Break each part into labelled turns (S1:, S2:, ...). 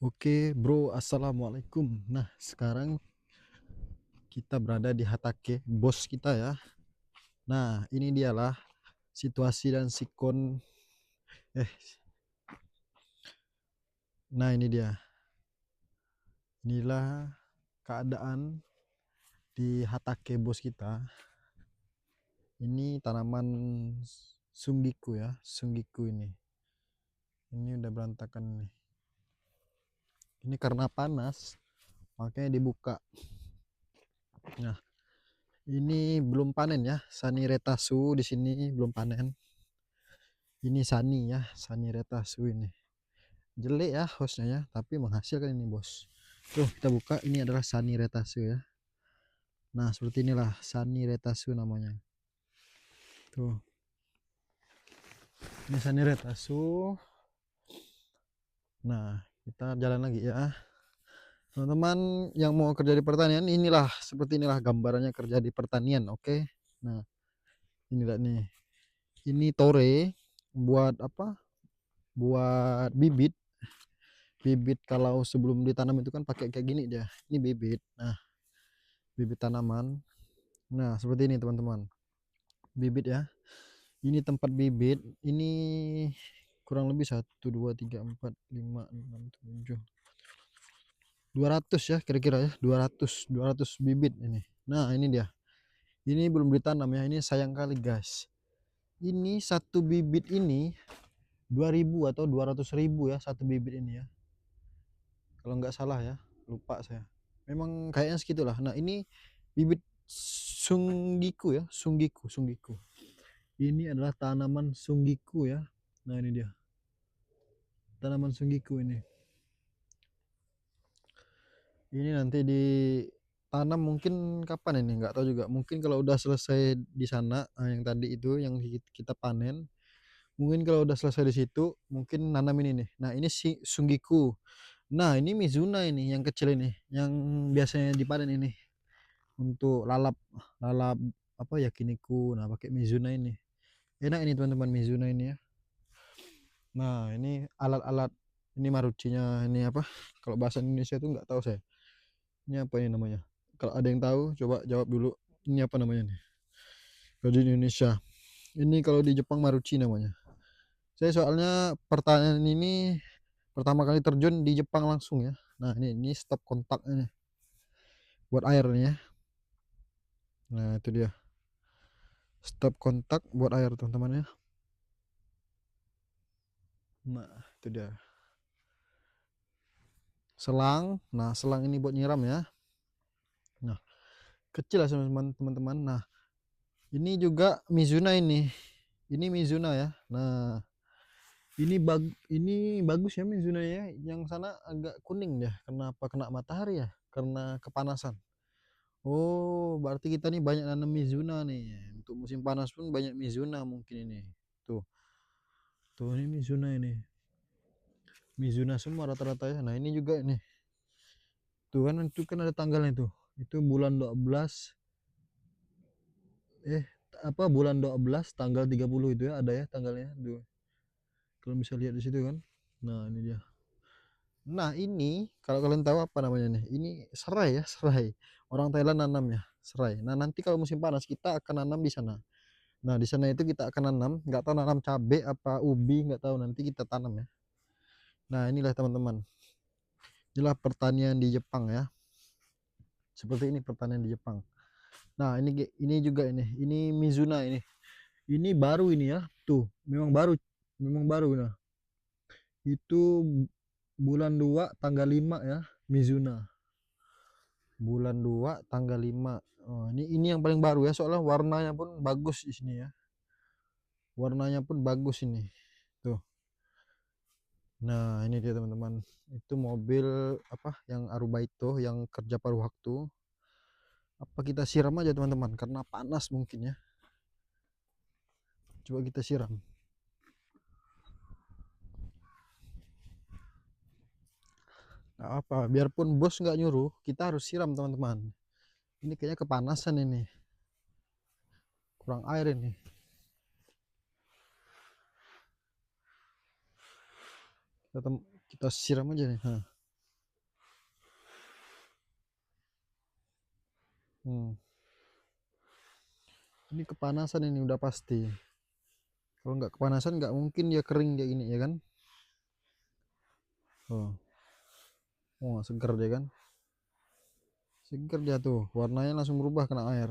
S1: Oke bro, assalamualaikum. Nah sekarang kita berada di Hatake bos kita ya. Nah ini dialah situasi dan sikon. eh nah ini dia, inilah keadaan di Hatake bos kita. Ini tanaman sunggiku ya, sunggiku ini udah berantakan nih. Ini karena panas makanya dibuka. Nah ini belum panen ya, Sani Retasu di sini belum panen. Ini Sani ya, Sani Retasu ini. Jelek ya hostnya ya, tapi menghasilkan ini bos. Tuh kita buka, ini adalah Sani Retasu ya. Nah seperti inilah Sani Retasu namanya. Tuh, ini Sani Retasu. Nah kita jalan lagi ya. Teman-teman yang mau kerja di pertanian, inilah seperti inilah gambarannya kerja di pertanian. Oke. Nah inilah nih, ini tore buat apa, buat bibit. Bibit kalau sebelum ditanam itu kan pakai kayak gini dia, ini bibit. Nah bibit tanaman. Nah seperti ini teman-teman, bibit ya. Ini tempat bibit, ini kurang lebih 1 2 3 4 5 6 7 200 ya, kira-kira ya, 200 bibit ini. Nah ini dia, ini belum ditanam ya, ini sayang kali guys. Ini satu bibit ini 2000 atau 200.000 ya, satu bibit ini ya, kalau nggak salah ya, lupa saya, memang kayaknya segitulah. Nah ini bibit sunggiku ya, sunggiku ini adalah tanaman sunggiku ya. Nah ini dia tanaman sunggiku ini nanti ditanam mungkin kapan ini nggak tahu juga, mungkin kalau udah selesai di sana. Yang tadi itu yang kita panen, mungkin kalau udah selesai di situ mungkin nanam ini nih. Nah ini si sunggiku. Nah ini Mizuna ini yang kecil ini, yang biasanya dipanen ini untuk lalap, lalap apa yakiniku. Nah pakai Mizuna ini, enak ini teman-teman, Mizuna ini ya. Nah ini alat-alat, ini marucinya ini apa, kalau bahasa Indonesia itu nggak tahu saya, ini apa ini namanya, kalau ada yang tahu coba jawab dulu, ini apa namanya nih kalau di Indonesia. Ini kalau di Jepang maruci namanya. Saya soalnya pertanian ini pertama kali terjun di Jepang langsung ya. Nah ini stop kontak ini buat air nih ya. Nah itu dia, stop kontak buat air teman-teman ya. Nah itu dia selang. Nah selang ini buat nyiram ya. Nah kecil lah teman-teman. Nah ini juga Mizuna ini Mizuna ya. Nah ini bagus ya Mizuna ya. Yang sana agak kuning ya, kenapa, kena matahari ya, karena kepanasan. Oh berarti kita nih banyak nanam Mizuna nih, untuk musim panas pun banyak Mizuna mungkin ini. Tuh tuh ini Mizuna ini, Mizuna semua rata-rata ya. Nah ini juga ini, tuh kan itu kan ada tanggalnya tuh, itu bulan 12, apa bulan 12 tanggal 30 itu ya, ada ya tanggalnya tuh, kalau bisa lihat di situ kan. Nah ini dia. Nah ini kalau kalian tahu apa namanya nih, ini serai ya, serai. Orang Thailand nanam ya, serai. Nah nanti kalau musim panas kita akan nanam di sana. Nah di sana itu kita akan nanam, nggak tahu nanam cabai apa ubi, nggak tahu, nanti kita tanam ya. Nah inilah teman-teman, inilah pertanian di Jepang ya. Seperti ini pertanian di Jepang. Nah ini juga ini Mizuna ini baru ini ya. Tuh memang baru. Nah itu bulan 2 tanggal 5 ya, Mizuna. Bulan 2 tanggal 5. Oh, ini yang paling baru ya, soalnya warnanya pun bagus di sini ya. Warnanya pun bagus ini. Tuh. Nah, ini dia teman-teman. Itu mobil apa yang Arubaito yang kerja paruh waktu. Apa kita siram aja teman-teman, karena panas mungkin ya. Coba kita siram. Nggak apa, biarpun bos nggak nyuruh, kita harus siram teman-teman. Ini kayaknya kepanasan ini. Kurang air ini. Kita, kita siram aja nih. Nah. Hmm. Ini kepanasan ini udah pasti. Kalau nggak kepanasan nggak mungkin dia kering kayak gini ya kan. Oh, oh seger dia kan. Seger dia tuh. Warnanya langsung berubah kena air.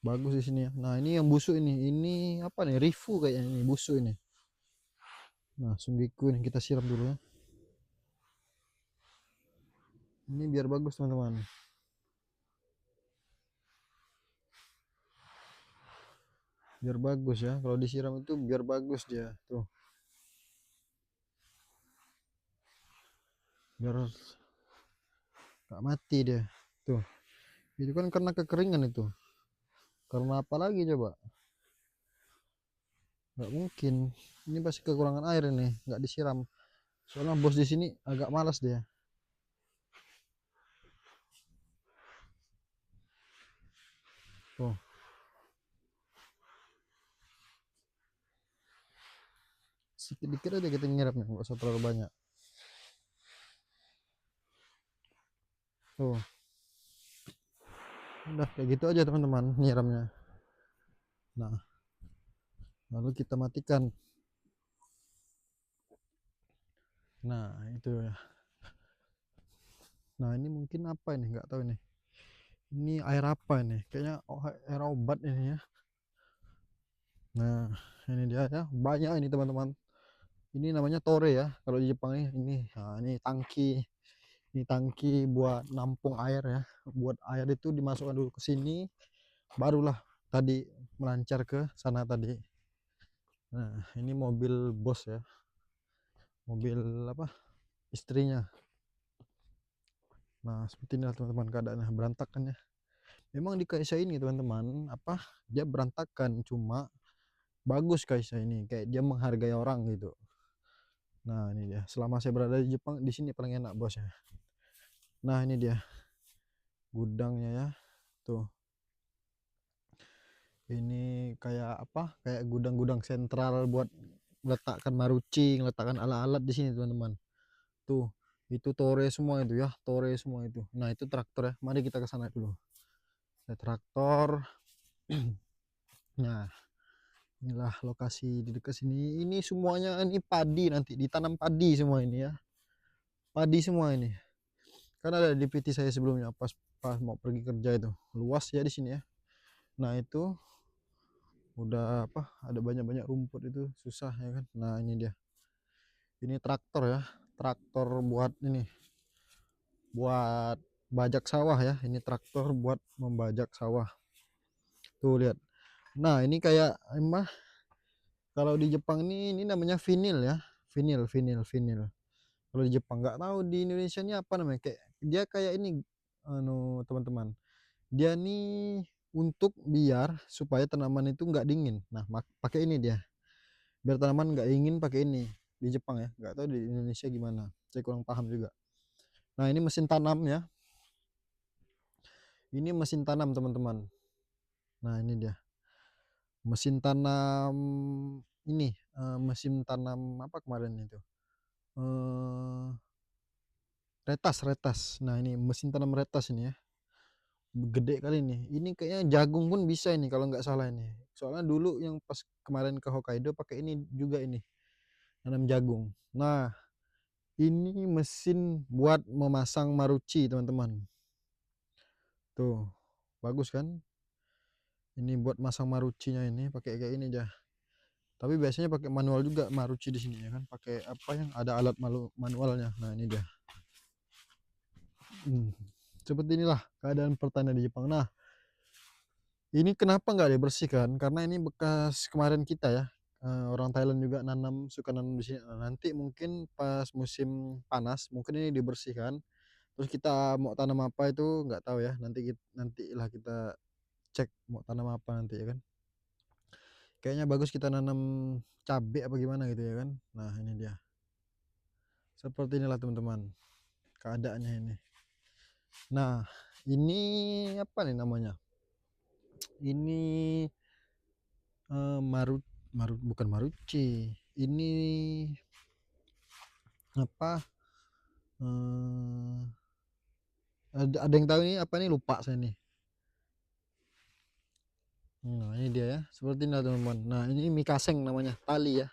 S1: Bagus di sini ya. Nah ini yang busuk ini. Ini apa nih? Rifu kayaknya ini busuk ini. Nah sumbiku ini kita siram dulu ya. Ini biar bagus teman-teman. Biar bagus ya. Kalau disiram itu biar bagus dia. Tuh. Biar nggak mati dia. Tuh. Itu kan karena kekeringan itu. Karena apa lagi coba? Nggak mungkin. Ini pasti kekurangan air ini. Nggak disiram. Soalnya bos di sini agak malas dia. Tuh. Sedikit dikit aja kita nyiramnya. Nggak usah terlalu banyak. Tuh. Udah kayak gitu aja teman-teman nyiramnya. Nah, lalu kita matikan. Nah, itu ya. Nah, ini mungkin apa ini? Nggak tahu ini. Ini air apa ini? Kayaknya air obat ini ya. Nah, ini dia ya. Banyak ini teman-teman. Ini namanya tore ya. Kalau di Jepang ini. Nah, ini tangki. Ini tangki buat nampung air ya. Buat air itu dimasukkan dulu ke sini. Barulah tadi melancar ke sana tadi. Nah, ini mobil bos ya. Mobil apa? Istrinya. Nah, seperti inilah teman-teman keadaannya berantakan ya. Memang di Kaisa ini teman-teman, apa dia berantakan cuma bagus Kaisa ini kayak dia menghargai orang gitu. Nah, ini dia. Selama saya berada di Jepang di sini paling enak bosnya. Nah, ini dia gudangnya ya. Tuh. Ini kayak apa? Kayak gudang-gudang sentral buat meletakkan maruci, meletakkan alat-alat di sini teman-teman. Tuh, itu tore semua itu ya, tore semua itu. Nah, itu traktor ya. Mari kita ke sana dulu. Ada traktor. Nah, inilah lokasi di dekat sini. Ini semuanya ini padi nanti ditanam padi semua ini ya. Padi semua ini. Kan ada di PT saya sebelumnya pas pas mau pergi kerja itu. Luas ya di sini ya. Nah, itu udah apa? Ada banyak-banyak rumput itu susah ya kan. Nah, ini dia. Ini traktor ya. Traktor buat ini. Buat bajak sawah ya. Ini traktor buat membajak sawah. Tuh lihat. Nah, ini kayak emang kalau di Jepang ini namanya vinil ya. Vinil. Kalau di Jepang nggak tahu di Indonesia ini apa namanya kayak dia kayak ini anu teman-teman. Dia nih untuk biar supaya tanaman itu nggak dingin. Nah, pakai ini dia. Biar tanaman nggak dingin pakai ini di Jepang ya. Nggak tahu di Indonesia gimana. Saya kurang paham juga. Nah, ini mesin tanam ya. Ini mesin tanam teman-teman. Nah, ini dia. Mesin tanam ini mesin tanam apa kemarin itu? Eh retas. Nah, ini mesin tanam retas ini ya. Gede kali ini kayaknya jagung pun bisa ini kalau nggak salah ini, soalnya dulu yang pas kemarin ke Hokkaido pakai ini juga ini nanam jagung. Nah, ini mesin buat memasang maruci teman-teman. Tuh, bagus kan? Ini buat masang marucinya ini pakai kayak ini aja, tapi biasanya pakai manual juga maruci di sini ya kan, pakai apa yang ada alat manualnya. Nah, ini dia. Seperti inilah keadaan pertanian di Jepang. Nah, ini kenapa nggak dibersihkan? Karena ini bekas kemarin kita ya. Orang Thailand juga suka nanam di sini. Nah, nanti mungkin pas musim panas, mungkin ini dibersihkan. Terus kita mau tanam apa itu nggak tahu ya. Nantilah kita cek mau tanam apa nanti ya kan. Kayaknya bagus kita nanam cabai apa gimana gitu ya kan. Nah, ini dia. Seperti inilah teman-teman keadaannya ini. Nah, ini apa nih namanya? Ini marut marut bukan maruci. Ini apa? Eee, ada yang tahu ini apa nih? Lupa saya nih. Nah, ini dia ya, seperti ini teman-teman. Nah, ini mie kaseng namanya, tali ya.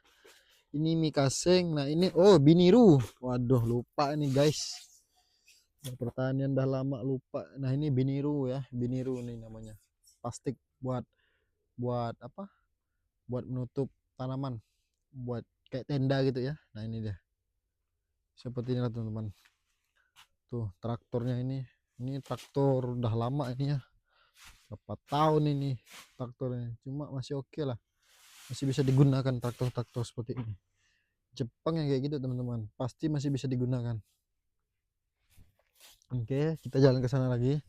S1: Ini mie kaseng. Nah, ini oh biniru. Waduh, lupa ini guys. Pertanian dah lama lupa. Nah, ini biniru ya, biniru nih namanya. Plastik buat buat apa? Buat menutup tanaman, buat kayak tenda gitu ya. Nah, ini dia. Seperti inilah teman-teman. Tuh, traktornya ini. Ini traktor udah lama ini ya. Berapa tahun ini traktornya. Cuma masih oke lah. Masih bisa digunakan traktor-traktor seperti ini. Jepang yang kayak gitu teman-teman. Pasti masih bisa digunakan. Oke, kita jalan ke sana lagi.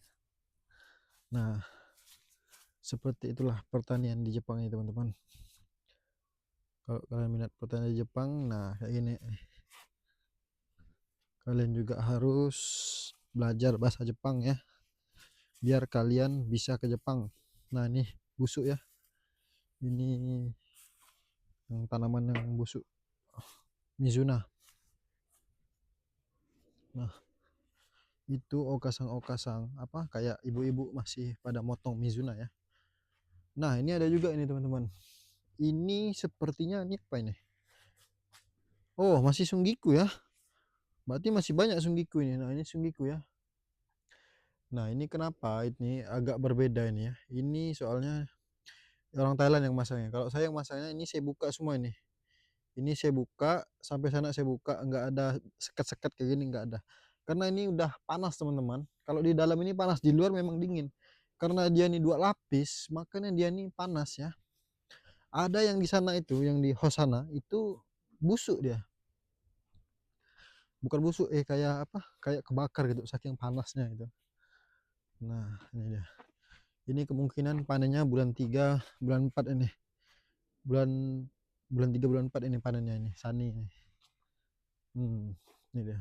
S1: Nah, seperti itulah pertanian di Jepang ini teman-teman. Kalau kalian minat pertanian di Jepang, nah kayak gini. Kalian juga harus belajar bahasa Jepang ya, biar kalian bisa ke Jepang. Nah, ini busuk ya. Ini yang tanaman yang busuk. Mizuna. Nah, itu okasang-okasang apa kayak ibu-ibu masih pada motong Mizuna ya. Nah, ini ada juga ini teman-teman. Ini sepertinya ini apa ini? Oh, masih sunggiku ya. Berarti masih banyak sunggiku ini. Nah, ini sunggiku ya. Nah, ini kenapa ini agak berbeda ini ya. Ini soalnya orang Thailand yang masangnya. Kalau saya yang masangnya ini saya buka semua ini. Ini saya buka sampai sana saya buka, nggak ada sekat-sekat kayak gini, nggak ada. Karena ini udah panas teman-teman. Kalau di dalam ini panas, di luar memang dingin. Karena dia ini 2 lapis, makanya dia ini panas ya. Ada yang di sana itu, yang di hos sana itu busuk dia. Bukan busuk, kayak apa? Kayak kebakar gitu saking panasnya itu. Nah, ini dia. Ini kemungkinan panennya bulan 3, bulan 4 ini. Bulan bulan 3 bulan 4 ini panennya ini, sani ini. Ini dia.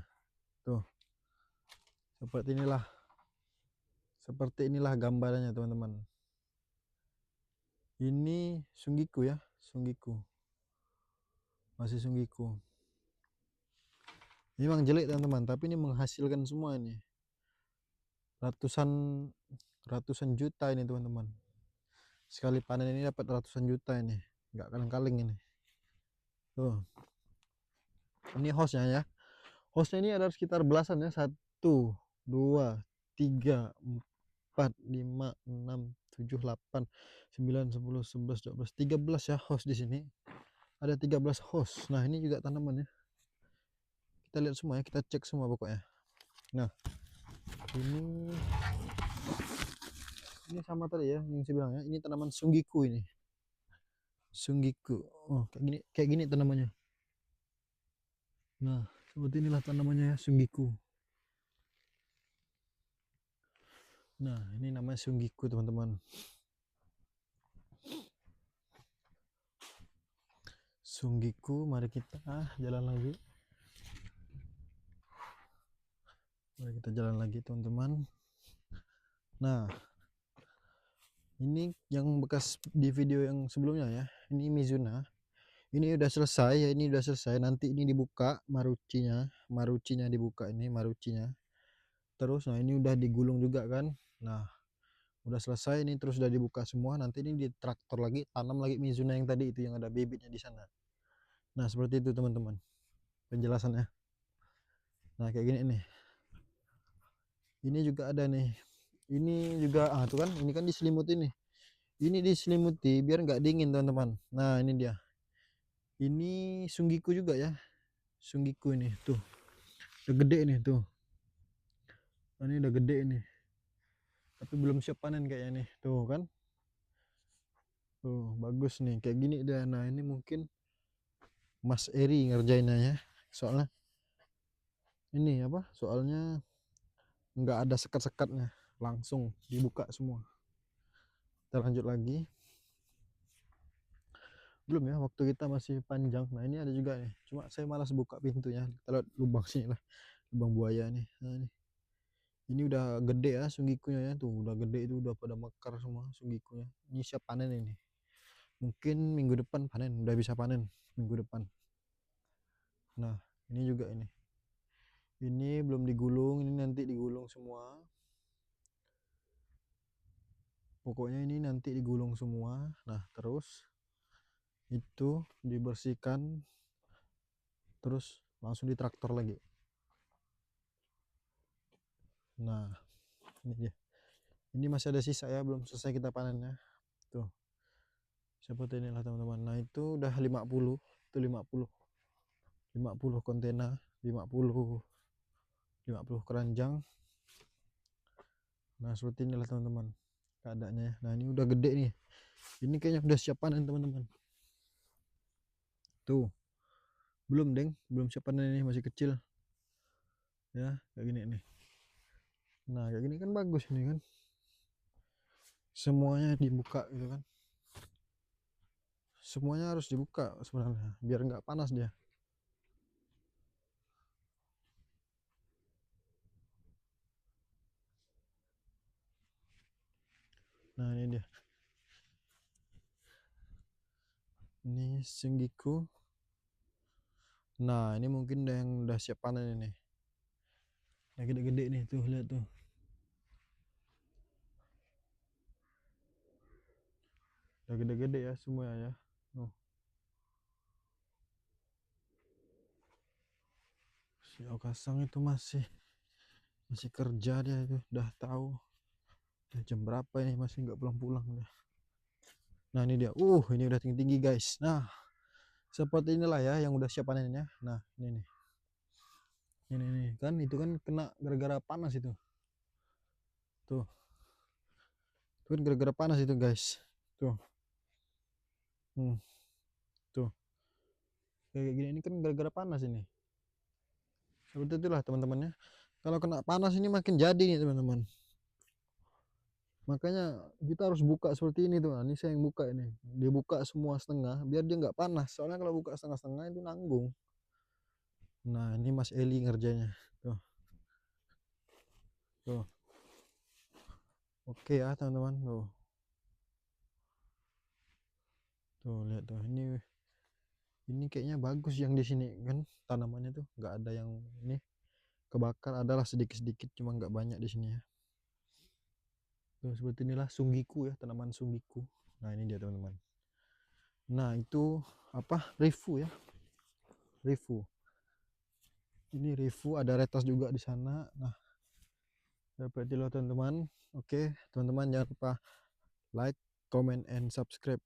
S1: Tuh, seperti inilah. Seperti inilah gambarannya teman-teman. Ini sunggiku ya, sunggiku. Masih sunggiku. Ini memang jelek teman-teman, tapi ini menghasilkan semua ini. Ratusan ratusan juta ini teman-teman. Sekali panen ini dapat ratusan juta ini. Enggak kaleng-kaleng ini. Tuh. Ini hostnya ya. Hostnya ini ada sekitar belasan ya. 1, 2, 3, 4, 5, 6, 7, 8, 9, 10, 11, 12, 13 ya host di sini. Ada 13 host. Nah, ini juga tanaman ya. Kita lihat semua ya, kita cek semua pokoknya. Nah, ini sama tadi ya yang saya bilang ya. Ini tanaman sunggiku ini. Sunggiku. Oh, kayak gini tanamannya. Nah, seperti inilah tanamannya ya, sunggiku. Nah, ini namanya sunggiku teman-teman. Sunggiku, mari kita jalan lagi. Mari kita jalan lagi teman-teman. Nah, ini yang bekas di video yang sebelumnya ya. Ini Mizuna. Ini udah selesai ya, ini udah selesai. Nanti ini dibuka marucinya, marucinya dibuka ini marucinya. Terus nah ini udah digulung juga kan. Nah, udah selesai ini terus udah dibuka semua. Nanti ini di traktor lagi, tanam lagi Mizuna yang tadi itu yang ada bibitnya di sana. Nah, seperti itu teman-teman penjelasannya. Nah, kayak gini nih. Ini juga ada nih. Ini juga tuh kan, ini kan diselimuti nih. Ini diselimuti biar nggak dingin teman-teman. Nah, ini dia. Ini sunggiku juga ya. Sunggiku ini tuh. Udah gede nih tuh. Nah, ini udah gede nih. Tapi belum siap panen kayaknya nih. Tuh kan. Tuh, bagus nih. Kayak gini dia. Nah, ini mungkin Mas Eri ngerjainnya ya. Soalnya ini apa? Soalnya nggak ada sekat-sekatnya. Langsung dibuka semua. Kita lanjut lagi. Belum ya, waktu kita masih panjang. Nah, ini ada juga nih. Cuma saya malas buka pintunya. Kita lihat lubang sini lah. Lubang buaya nih. Nah, ini udah gede ya sunggikunya ya. Tuh, udah gede itu udah pada mekar semua sunggikunya. Ini siap panen ini. Mungkin minggu depan panen, udah bisa panen minggu depan. Nah, ini juga ini. Ini belum digulung, ini nanti digulung semua. Pokoknya ini nanti digulung semua. Nah, terus itu dibersihkan, terus langsung ditraktor lagi. Nah, ini dia. Ini masih ada sisa ya, belum selesai kita panennya. Tuh, seperti inilah teman-teman. Nah, itu udah 50, itu 50 kontainer, 50 keranjang. Nah, seperti inilah teman-teman keadaannya. Nah, ini udah gede nih. Ini kayaknya udah siap panen teman-teman. Tuh, belum deng, belum siap panen, ini masih kecil. Ya, kayak gini nih. Nah, kayak gini kan bagus ini kan. Semuanya dibuka gitu kan. Semuanya harus dibuka sebenarnya, biar nggak panas dia. Nah, ini dia. Ini singgiku. Nah, ini mungkin yang udah siap panen ini. Udah gede-gede nih, tuh lihat tuh. Udah gede-gede ya semua ya. Oh, si Okasang itu masih kerja dia itu, udah tahu. Udah jam berapa ini masih nggak pulang-pulang dia. Nah, ini dia. Ini udah tinggi-tinggi guys. Nah, seperti inilah ya yang udah siap panennya. Nah, ini nih. Ini nih kan itu kan kena gara-gara panas itu. Tuh. Itu kan gara-gara panas itu guys. Tuh. Hmm, tuh. Kayak gini ini kan gara-gara panas ini. Seperti itulah teman-temannya. Kalau kena panas ini makin jadi nih teman-teman. Makanya kita harus buka seperti ini tuh. Nah, ini saya yang buka ini. Dia buka semua setengah biar dia nggak panas. Soalnya kalau buka setengah-setengah itu nanggung. Nah, ini Mas Eli ngerjanya. Tuh. Tuh. Oke ya teman-teman. Tuh. Tuh lihat tuh. Ini kayaknya bagus yang di sini kan tanamannya tuh nggak ada yang ini kebakar, adalah sedikit-sedikit cuma nggak banyak di sini ya. Tuh seperti inilah sunggiku ya, tanaman sunggiku. Nah, ini dia teman-teman. Nah, itu apa? Rifu ya. Rifu. Ini Rifu, ada retas juga di sana. Nah, seperti itu teman-teman. Oke, teman-teman jangan lupa like, comment, and subscribe.